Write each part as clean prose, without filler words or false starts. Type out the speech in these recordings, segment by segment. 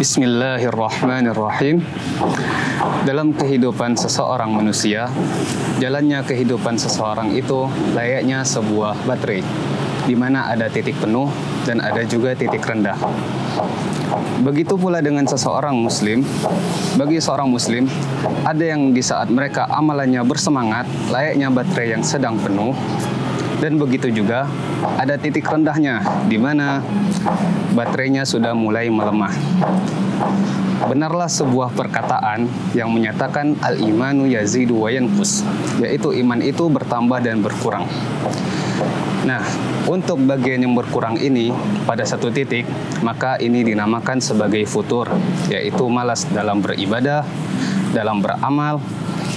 Bismillahirrahmanirrahim. Dalam kehidupan seseorang manusia, jalannya kehidupan seseorang itu layaknya sebuah baterai, di mana ada titik penuh dan ada juga titik rendah. Begitu pula dengan seseorang muslim. Bagi seorang muslim, ada yang di saat mereka amalannya bersemangat, layaknya baterai yang sedang penuh. Dan begitu juga ada titik rendahnya, di mana baterainya sudah mulai melemah. Benarlah sebuah perkataan yang menyatakan al-imanu yazidu wa yanqus, yaitu iman itu bertambah dan berkurang. Nah, untuk bagian yang berkurang ini pada satu titik, maka ini dinamakan sebagai futur, yaitu malas dalam beribadah, dalam beramal,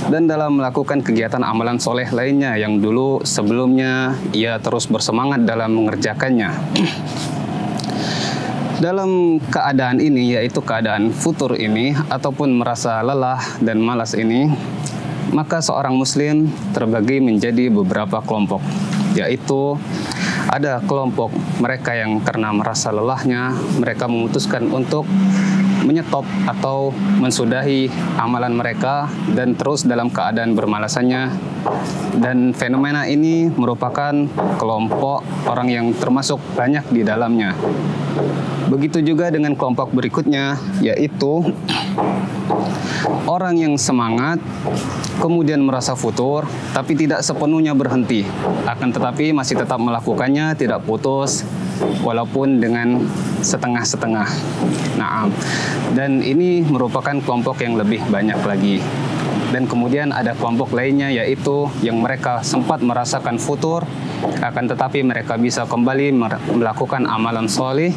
dan dalam melakukan kegiatan amalan soleh lainnya yang dulu sebelumnya ia terus bersemangat dalam mengerjakannya. Dalam keadaan ini, yaitu keadaan futur ini, ataupun merasa lelah dan malas ini, maka seorang muslim terbagi menjadi beberapa kelompok, yaitu ada kelompok mereka yang karena merasa lelahnya, mereka memutuskan untuk menyetop atau mensudahi amalan mereka dan terus dalam keadaan bermalasannya. Dan fenomena ini merupakan kelompok orang yang termasuk banyak di dalamnya. Begitu juga dengan kelompok berikutnya, yaitu orang yang semangat kemudian merasa futur tapi tidak sepenuhnya berhenti, akan tetapi masih tetap melakukannya, tidak putus walaupun dengan setengah-setengah. Nah, dan ini merupakan kelompok yang lebih banyak lagi. Dan kemudian ada kelompok lainnya, yaitu yang mereka sempat merasakan futur, akan tetapi mereka bisa kembali melakukan amalan soleh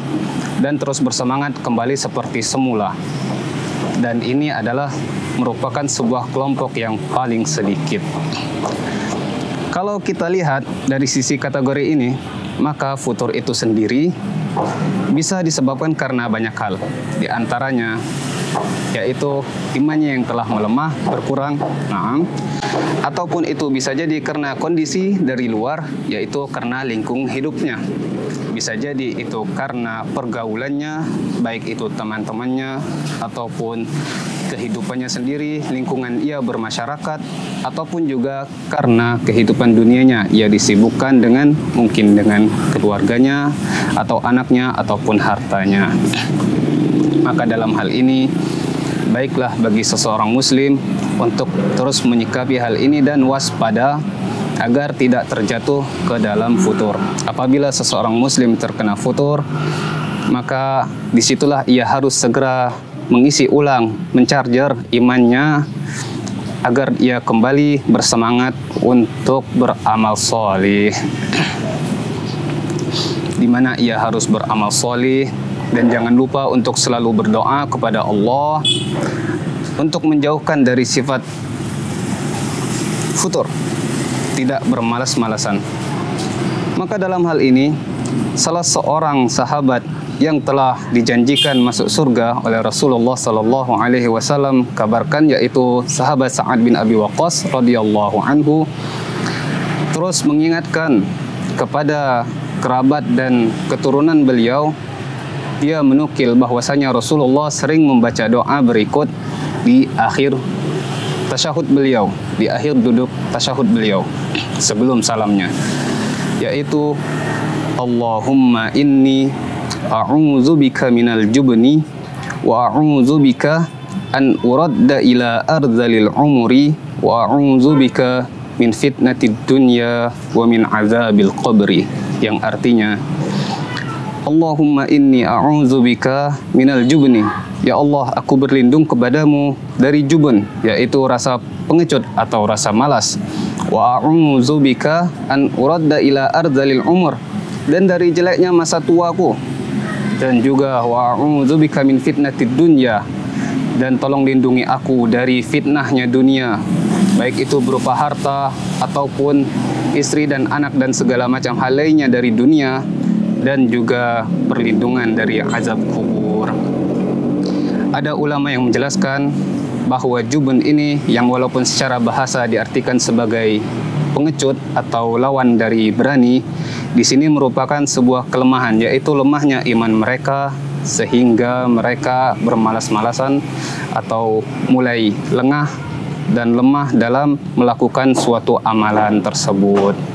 dan terus bersemangat kembali seperti semula. Dan ini adalah merupakan sebuah kelompok yang paling sedikit. Kalau kita lihat dari sisi kategori ini, maka futur itu sendiri bisa disebabkan karena banyak hal. Di antaranya yaitu imannya yang telah melemah, berkurang, ataupun itu bisa jadi karena kondisi dari luar, yaitu karena lingkung hidupnya. Bisa jadi itu karena pergaulannya, baik itu teman-temannya ataupun kehidupannya sendiri, lingkungan ia bermasyarakat, ataupun juga karena kehidupan dunianya, ia disibukkan dengan mungkin dengan keluarganya atau anaknya ataupun hartanya. Maka dalam hal ini, baiklah bagi seseorang muslim untuk terus menyikapi hal ini dan waspada agar tidak terjatuh ke dalam futur. Apabila seseorang muslim terkena futur, maka disitulah ia harus segera mengisi ulang, mencarger imannya agar ia kembali bersemangat untuk beramal soleh. Di mana ia harus beramal soleh. Dan jangan lupa untuk selalu berdoa kepada Allah untuk menjauhkan dari sifat futur, tidak bermalas-malasan. Maka dalam hal ini, salah seorang sahabat yang telah dijanjikan masuk surga oleh Rasulullah Sallallahu Alaihi Wasallam kabarkan, yaitu sahabat Sa'ad bin Abi Waqqas radhiyallahu anhu, terus mengingatkan kepada kerabat dan keturunan beliau. Dia menukil bahwasanya Rasulullah sering membaca doa berikut di akhir tasyahud beliau, di akhir duduk tasyahud beliau sebelum salamnya, yaitu Allahumma inni a'udzubika minal jubni wa a'udzubika an uradda ila ardhil umri wa a'udzubika min fitnatid dunya wa min azabil qabri, yang artinya Allahumma inni a'udzubika minal jubni. Ya Allah, aku berlindung kepadamu dari jubun, yaitu rasa pengecut atau rasa malas. Wa a'udzubika an uradda ila ardhil umur, dan dari jeleknya masa tuaku. Dan juga wa a'udzubika min fitnatid dunya, dan tolong lindungi aku dari fitnahnya dunia, baik itu berupa harta ataupun istri dan anak dan segala macam hal lainnya dari dunia, dan juga perlindungan dari azab kubur. Ada ulama yang menjelaskan bahwa jubun ini, yang walaupun secara bahasa diartikan sebagai pengecut atau lawan dari berani, di sini merupakan sebuah kelemahan, yaitu lemahnya iman mereka sehingga mereka bermalas-malasan atau mulai lengah dan lemah dalam melakukan suatu amalan tersebut.